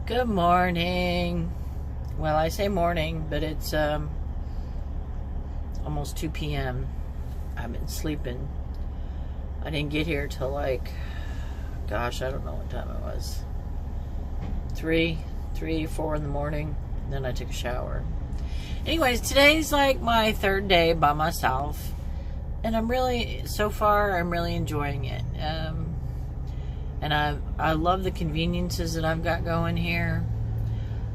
Good morning. Well, I say morning, but it's almost 2 p.m. I've been sleeping. I didn't get here till like, gosh, I don't know what time it was. 3, 4 in the morning. Then I took a shower. Anyways, today's like my third day by myself. And so far, I'm really enjoying it. And I love the conveniences that I've got going here.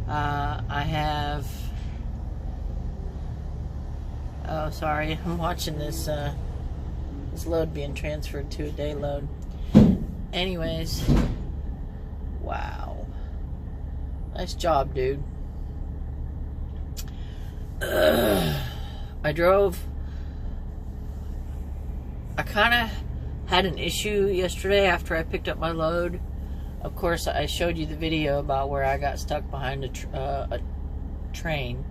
I have... Oh, sorry. I'm watching this load being transferred to a day load. Anyways. Wow. Nice job, dude. I kind of had an issue yesterday after I picked up my load. Of course, I showed you the video about where I got stuck behind a train.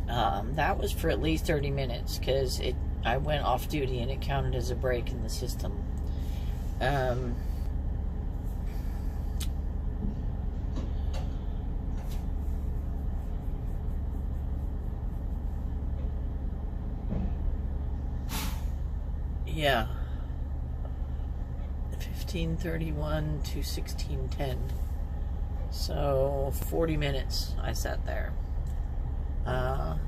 That was for at least 30 minutes because I went off duty and it counted as a break in the system. Yeah. 15:31 to 16:10. So 40 minutes I sat there. And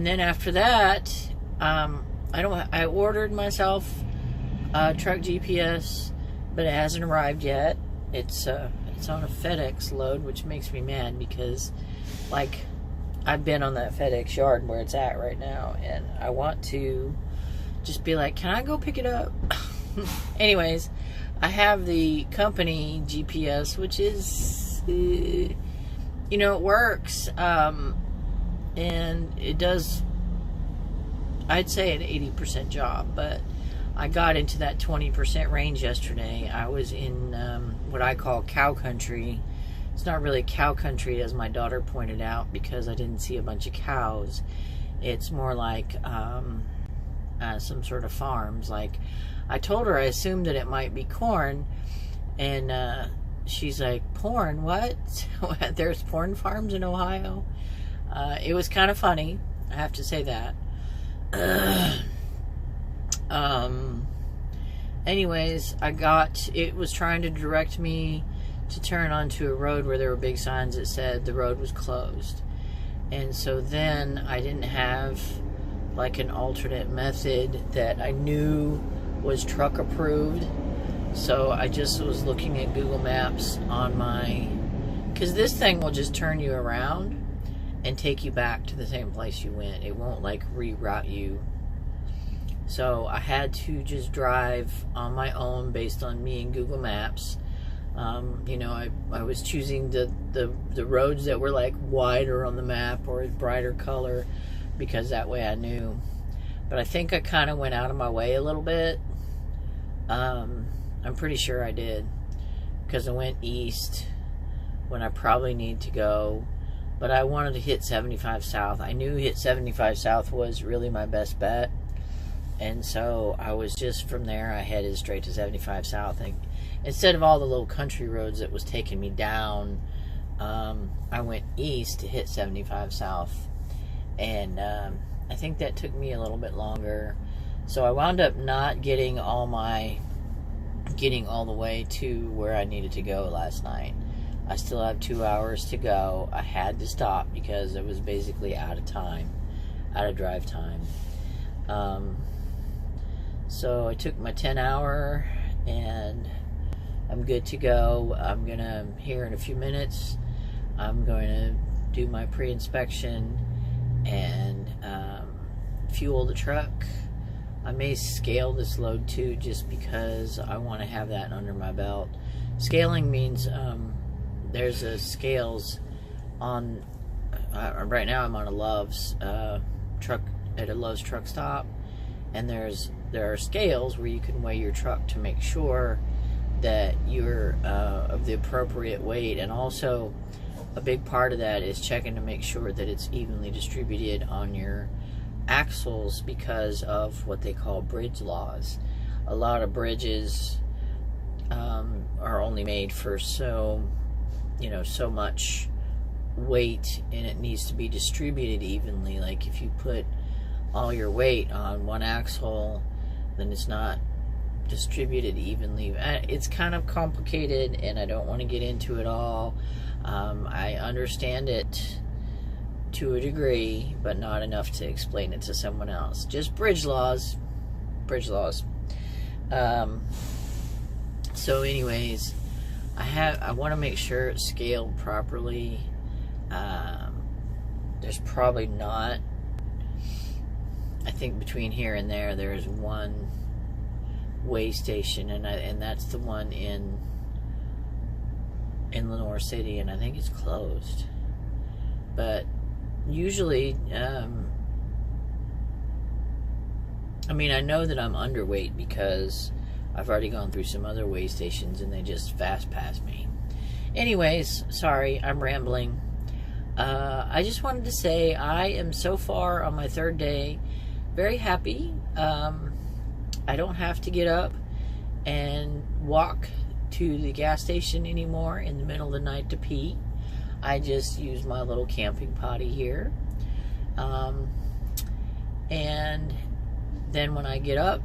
then after that, I ordered myself a truck GPS, but it hasn't arrived yet. It's on a FedEx load, which makes me mad because, like, I've been on that FedEx yard where it's at right now, and I want to just be like, can I go pick it up? Anyways, I have the company GPS, which is, it works, and it does, I'd say, an 80% job, but I got into that 20% range yesterday. I was in what I call cow country. It's not really cow country, as my daughter pointed out, because I didn't see a bunch of cows. It's more like some sort of farms. Like, I told her I assumed that it might be corn, and she's like, porn? What? There's porn farms in Ohio? It was kind of funny, I have to say that. Anyways, it was trying to direct me to turn onto a road where there were big signs that said the road was closed. And so then I didn't have like an alternate method that I knew was truck approved. So I just was looking at Google Maps on because this thing will just turn you around and take you back to the same place you went. It won't like reroute you. So I had to just drive on my own based on me and Google Maps. I was choosing the roads that were like wider on the map or a brighter color because that way I knew. But I think I kind of went out of my way a little bit. I'm pretty sure I did, because I went east when I probably need to go, but I wanted to hit 75 south. I knew hit 75 south was really my best bet, and so I was just from there I headed straight to 75 south. And instead of all the little country roads that was taking me down, I went east to hit 75 south, and I think that took me a little bit longer. So I wound up not getting all the way to where I needed to go last night. I still have 2 hours to go. I had to stop because it was basically out of drive time. So I took my 10-hour and I'm good to go. I'm gonna, here in a few minutes, I'm going to do my pre-inspection and fuel the truck. I may scale this load too, just because I want to have that under my belt. Scaling means there's a scales on, right now I'm on a Love's truck, at a Love's truck stop, and there are scales where you can weigh your truck to make sure that you're of the appropriate weight. And also a big part of that is checking to make sure that it's evenly distributed on your axles because of what they call bridge laws. A lot of bridges are only made for so much weight, and it needs to be distributed evenly. Like if you put all your weight on one axle, then it's not distributed evenly. It's kind of complicated, and I don't want to get into it all. I understand it to a degree, but not enough to explain it to someone else. Just bridge laws. So anyways, I want to make sure it's scaled properly. There's probably not, I think between here and there is one weigh station, and that's the one in Lenore City, and I think it's closed. But usually, I mean, I know that I'm underweight because I've already gone through some other weigh stations and they just fast pass me. Anyways, sorry, I'm rambling. I just wanted to say I am so far on my 3rd day very happy. I don't have to get up and walk to the gas station anymore in the middle of the night to pee. I just use my little camping potty here. And then when I get up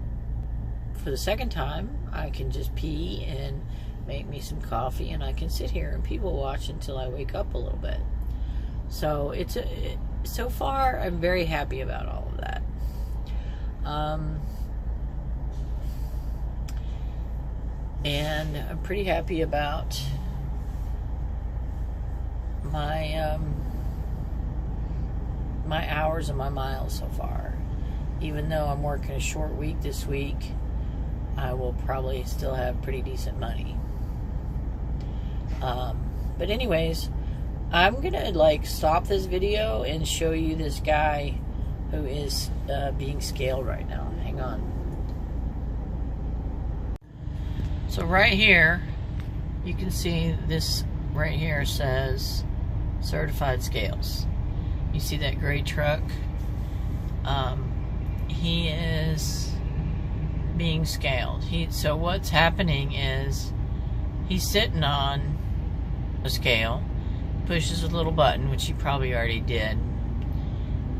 for the 2nd time, I can just pee and make me some coffee, and I can sit here and people watch until I wake up a little bit. So so far I'm very happy about all of that. And I'm pretty happy about my my hours and my miles so far. Even though I'm working a short week this week, I will probably still have pretty decent money. But anyways, I'm gonna stop this video and show you this guy who is being scaled right now. Hang on. So right here, you can see this right here says certified scales. You see that gray truck? He is being scaled. So what's happening is he's sitting on a scale, pushes a little button, which he probably already did,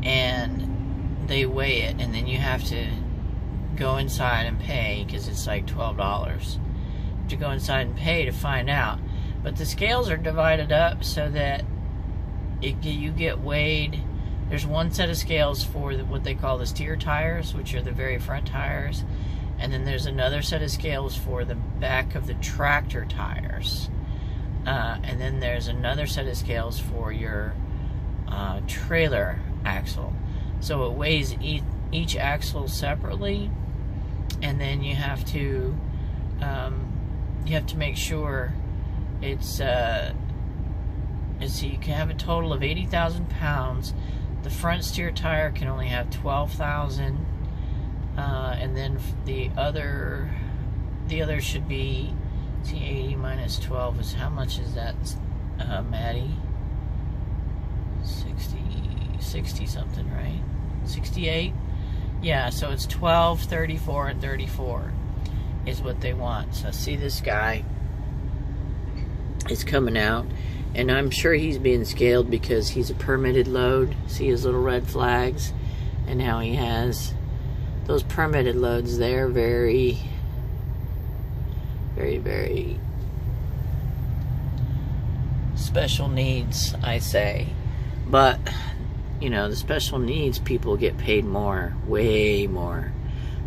and they weigh it, and then you have to go inside and pay, because it's like $12 to go inside and pay to find out. But the scales are divided up so that you get weighed. There's one set of scales for what they call the steer tires, which are the very front tires, and then there's another set of scales for the back of the tractor tires, and then there's another set of scales for your trailer axle. So it weighs each axle separately, and then you have to make sure it's so you can have a total of 80,000 pounds. The front steer tire can only have 12,000, and then the other should be, see, 80 minus 12 is, how much is that, Maddie? 60 something, right? 68? Yeah, so it's 12, 34, and 34 is what they want. So see, this guy is coming out, and I'm sure he's being scaled because he's a permitted load. See his little red flags? And now he has those permitted loads. They're very, very, very special needs, I say. But, you know, the special needs people get paid more, way more.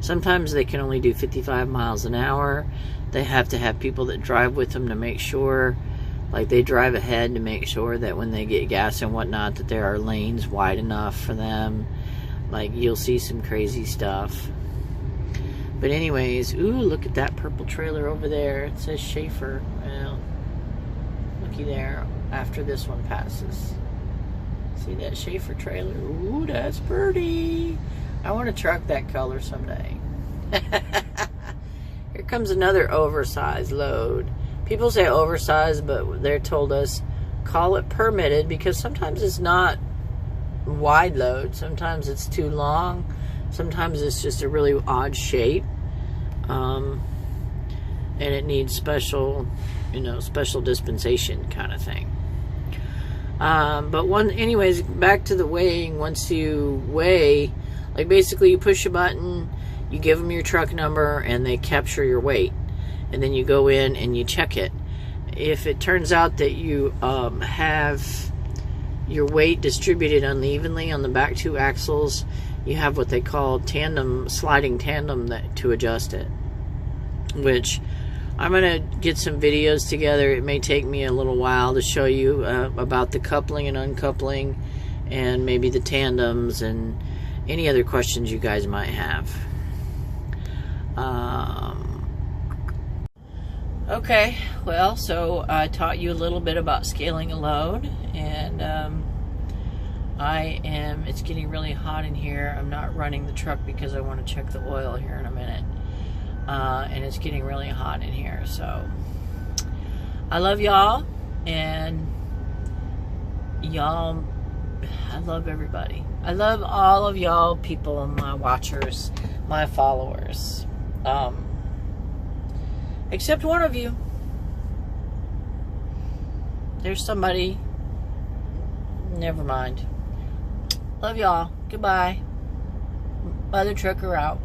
Sometimes they can only do 55 miles an hour. They have to have people that drive with them to make sure, like they drive ahead to make sure that when they get gas and whatnot, that there are lanes wide enough for them. Like, you'll see some crazy stuff. But anyways, ooh, look at that purple trailer over there. It says Schaefer. Well, looky there after this one passes. See that Schaefer trailer? Ooh, that's pretty. I want a truck that color someday. Here comes another oversized load. People say oversized, but they're told us call it permitted, because sometimes it's not wide load. Sometimes it's too long. Sometimes it's just a really odd shape. And and it needs special, special dispensation kind of thing. Anyways, back to the weighing. Once you weigh, like basically you push a button, you give them your truck number, and they capture your weight. And then you go in and you check it. If it turns out that you have your weight distributed unevenly on the back two axles, you have what they call sliding tandem to adjust it. Which I'm going to get some videos together. It may take me a little while to show you about the coupling and uncoupling, and maybe the tandems and any other questions you guys might have. Okay, well, so I taught you a little bit about scaling a load, and it's getting really hot in here. I'm not running the truck because I want to check the oil here in a minute. And it's getting really hot in here, so I love y'all, and y'all, I love everybody. I love all of y'all people, my watchers, my followers. Except one of you. There's somebody. Never mind. Love y'all. Goodbye. Mother Trucker out.